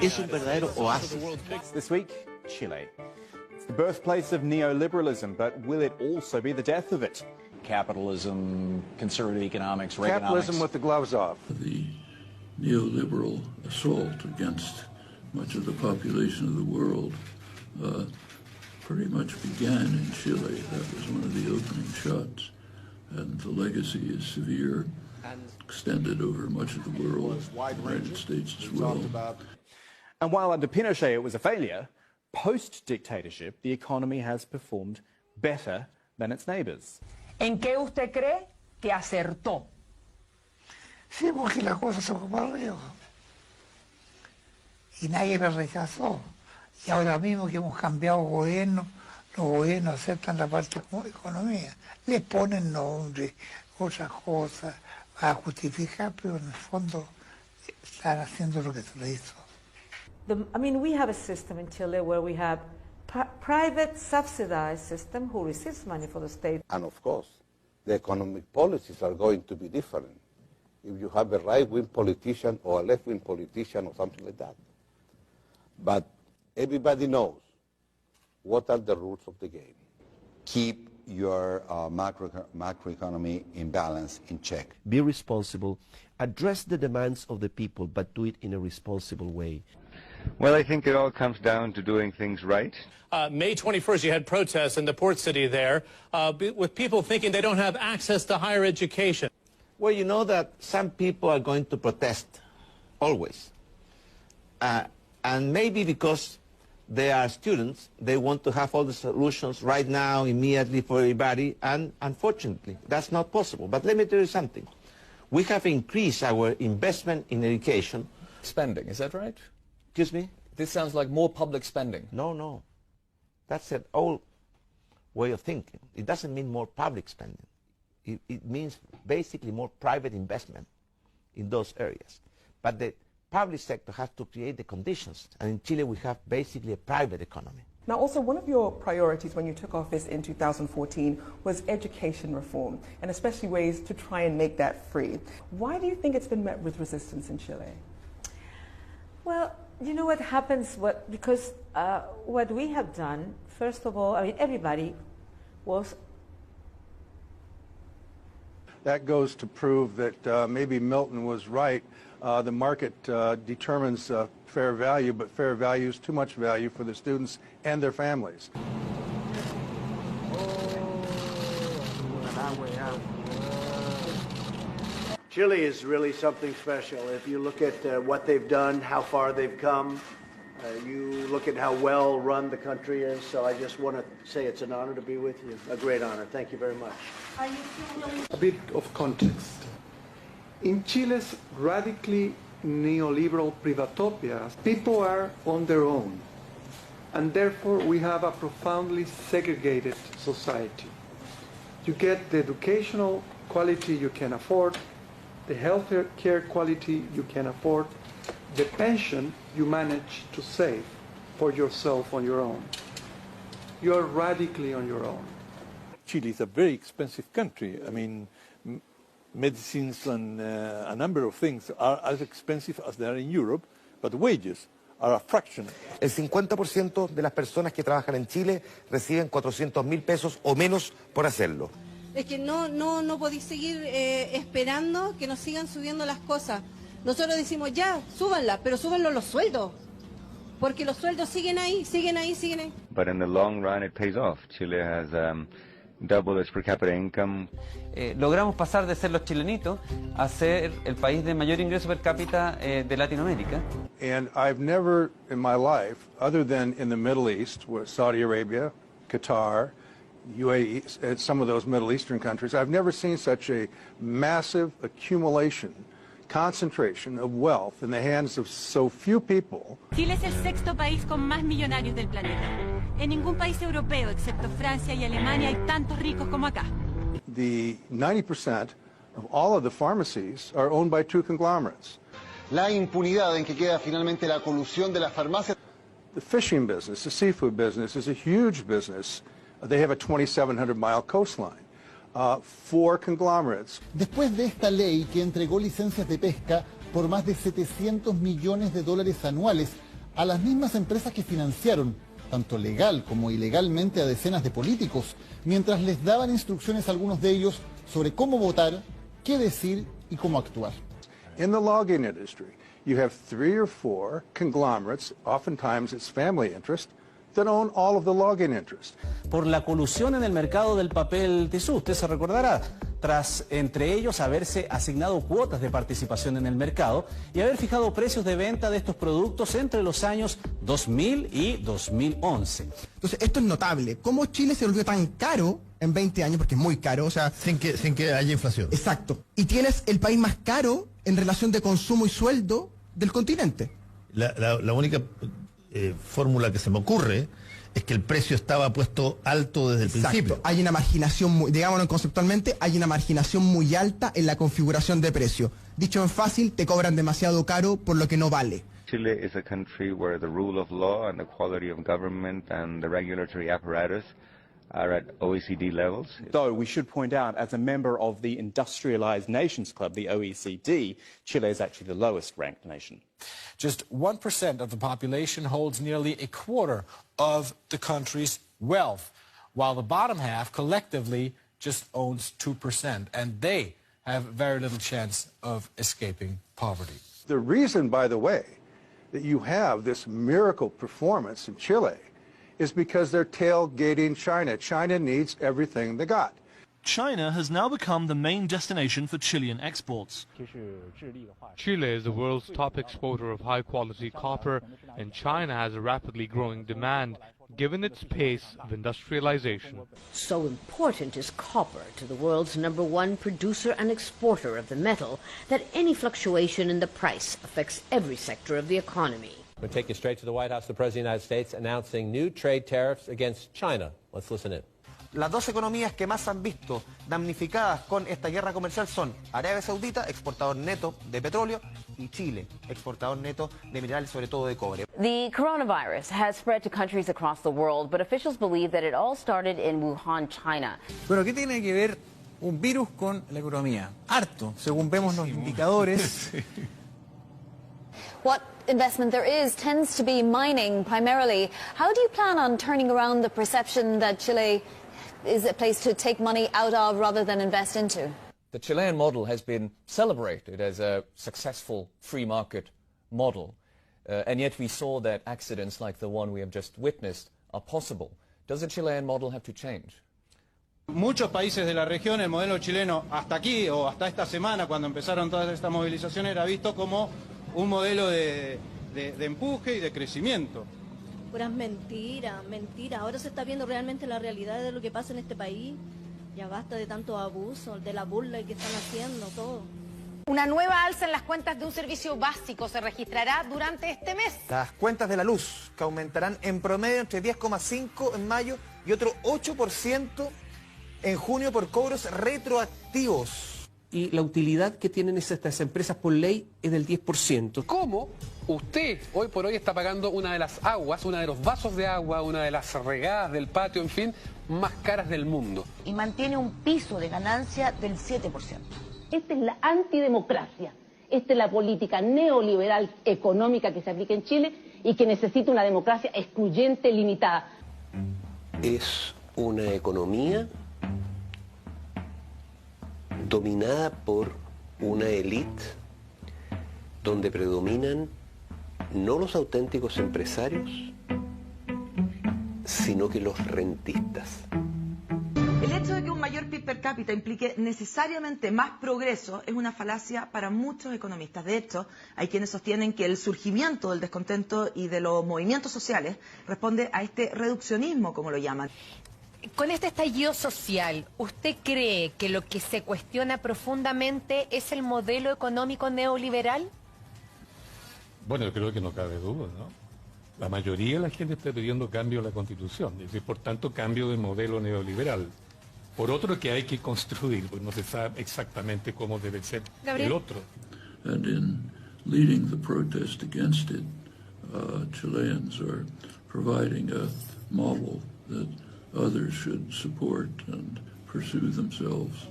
Es un verdadero oasis. This week, Chile. It's the birthplace of neoliberalism, but will it also be the death of it? Capitalism, conservative economics, Reaganomics. Capitalism with the gloves off. The neoliberal assault against much of the population of the world pretty much began in Chile. That was one of the opening shots. And the legacy is severe, extended over much of the world, the United States as well. And while under Pinochet it was a failure, post-dictatorship, the economy has performed better than its neighbors. ¿En qué usted cree que acertó? Sí, porque la cosa se fue para arriba. Y nadie la rechazó. Y ahora mismo que hemos cambiado gobierno, los gobiernos aceptan la parte de economía. Les ponen nombre, otras cosas, a justificar, pero en el fondo están haciendo lo que se le hizo. I mean, we have a system in Chile where we have private subsidized system who receives money for the state. And of course, the economic policies are going to be different if you have a right-wing politician or a left-wing politician or something like that. But everybody knows what are the rules of the game. Keep your macroeconomy imbalance in check. Be responsible. Address the demands of the people, but do it in a responsible way. Well, I think it all comes down to doing things right. May 21st, you had protests in the port city there with people thinking they don't have access to higher education. Well, you know that some people are going to protest, always. And maybe because they are students, they want to have all the solutions right now, immediately for everybody, and unfortunately, that's not possible. But let me tell you something. We have increased our investment in education. Spending, is that right? Excuse me? This sounds like more public spending. No. That's an old way of thinking. It doesn't mean more public spending. It means basically more private investment in those areas. But the public sector has to create the conditions. And in Chile, we have basically a private economy. Now, also, one of your priorities when you took office in 2014 was education reform, and especially ways to try and make that free. Why do you think it's been met with resistance in Chile? Well, you know what happens, because what we have done, first of all, I mean, everybody was... That goes to prove that maybe Milton was right. The market determines fair value, but fair value is too much value for the students and their families. Chile is really something special. If you look at what they've done, how far they've come, you look at how well run the country is, so I just want to say it's an honor to be with you. A great honor. Thank you very much. A bit of context. In Chile's radically neoliberal privatopias, people are on their own, and therefore we have a profoundly segregated society. You get the educational quality you can afford, the health care quality you can afford, the pension you manage to save for yourself on your own. You are radically on your own. Chile is a very expensive country. I mean, medicines and a number of things are as expensive as they are in Europe, but wages are a fraction. El 50% de las personas que trabajan en Chile reciben 400.000 pesos o menos por hacerlo. Es que no podéis seguir esperando que nos sigan subiendo las cosas. Nosotros decimos, ya, súbanla, pero súbanlo los sueldos. Porque los sueldos siguen ahí. But in the long run, it pays off. Chile has double its per capita income. Logramos pasar de ser los chilenitos a ser el país de mayor ingreso per cápita de Latinoamérica. And I've never in my life, other than in the Middle East, where Saudi Arabia, Qatar, UAE, and some of those Middle Eastern countries, I've never seen such a massive accumulation, concentration of wealth in the hands of so few people. Chile es el sexto país con más millonarios del planeta. En ningún país europeo, excepto Francia y Alemania, hay tantos ricos como acá. The 90% of all of the pharmacies are owned by two conglomerates. La impunidad en que queda finalmente la colusión de las farmacias. The fishing business, the seafood business, is a huge business. They have a 2,700-mile coastline. 4 conglomerates. Después de esta ley que entregó licencias de pesca por más de 700 millones de dólares anuales a las mismas empresas que financiaron, tanto legal como ilegalmente, a decenas de políticos, mientras les daban instrucciones a algunos de ellos sobre cómo votar, qué decir y cómo actuar. In the logging industry, you have 3 or 4 conglomerates, oftentimes it's family interest, that own all of the logging interest. Por la colusión en el mercado del papel tisú, usted se recordará, tras entre ellos haberse asignado cuotas de participación en el mercado y haber fijado precios de venta de estos productos entre los años 2000 y 2011. Entonces, esto es notable. ¿Cómo Chile se volvió tan caro en 20 años? Porque es muy caro, o sea... Sin que haya inflación. Exacto. Y tienes el país más caro en relación de consumo y sueldo del continente. La única fórmula que se me ocurre es que el precio estaba puesto alto desde el principio. Hay una marginación, digámoslo conceptualmente, hay una marginación muy alta en la configuración de precio. Dicho en fácil, te cobran demasiado caro por lo que no vale. Chile is a country where the rule of law and the quality of government and the regulatory apparatus are at OECD levels. Though we should point out, as a member of the Industrialized Nations Club, the OECD, Chile is actually the lowest ranked nation. Just 1% of the population holds nearly a quarter of the country's wealth, while the bottom half collectively just owns 2%, and they have very little chance of escaping poverty. The reason, by the way, that you have this miracle performance in Chile is because they're tailgating China. China needs everything they got. China has now become the main destination for Chilean exports. Chile is the world's top exporter of high-quality copper, and China has a rapidly growing demand given its pace of industrialization. So important is copper to the world's #1 producer and exporter of the metal that any fluctuation in the price affects every sector of the economy. We'll take you straight to the White House. The President of the United States announcing new trade tariffs against China. Let's listen in. Las dos economías que más han visto damnificadas con esta guerra comercial son Arabia Saudita, exportador neto de petróleo, y Chile, exportador neto de minerales, sobre todo de cobre. The coronavirus has spread to countries across the world, but officials believe that it all started in Wuhan, China. Pero ¿qué tiene que ver un virus con la economía? Harto, según vemos los indicadores. What investment there is tends to be mining primarily. How do you plan on turning around the perception that Chile is a place to take money out of rather than invest into? The Chilean model has been celebrated as a successful free market model, and yet we saw that accidents like the one we have just witnessed are possible. Does the Chilean model have to change? Muchos países de la región, el modelo chileno hasta aquí o hasta esta semana, cuando empezaron todas estas movilizaciones, era visto como un modelo de empuje y de crecimiento. Puras mentiras, mentiras. Ahora se está viendo realmente la realidad de lo que pasa en este país. Ya basta de tanto abuso, de la burla que están haciendo, todo. Una nueva alza en las cuentas de un servicio básico se registrará durante este mes. Las cuentas de la luz, que aumentarán en promedio entre 10,5% en mayo y otro 8% en junio por cobros retroactivos. Y la utilidad que tienen estas empresas por ley es del 10%. ¿Cómo usted hoy por hoy está pagando una de las aguas, una de los vasos de agua, una de las regadas del patio, en fin, más caras del mundo? Y mantiene un piso de ganancia del 7%. Esta es la antidemocracia. Esta es la política neoliberal económica que se aplica en Chile y que necesita una democracia excluyente, limitada. Es una economía dominada por una élite donde predominan no los auténticos empresarios, sino que los rentistas. El hecho de que un mayor PIB per cápita implique necesariamente más progreso es una falacia para muchos economistas. De hecho, hay quienes sostienen que el surgimiento del descontento y de los movimientos sociales responde a este reduccionismo, como lo llaman. Con este estallido social, ¿usted cree que lo que se cuestiona profundamente es el modelo económico neoliberal? Bueno, yo creo que no cabe duda, ¿no? La mayoría de la gente está pidiendo cambio a la Constitución, es decir, por tanto, cambio de modelo neoliberal. Por otro que hay que construir, pues no se sabe exactamente cómo debe ser el otro. And in leading the protest against it, Chileans are providing a model that others should support and pursue themselves.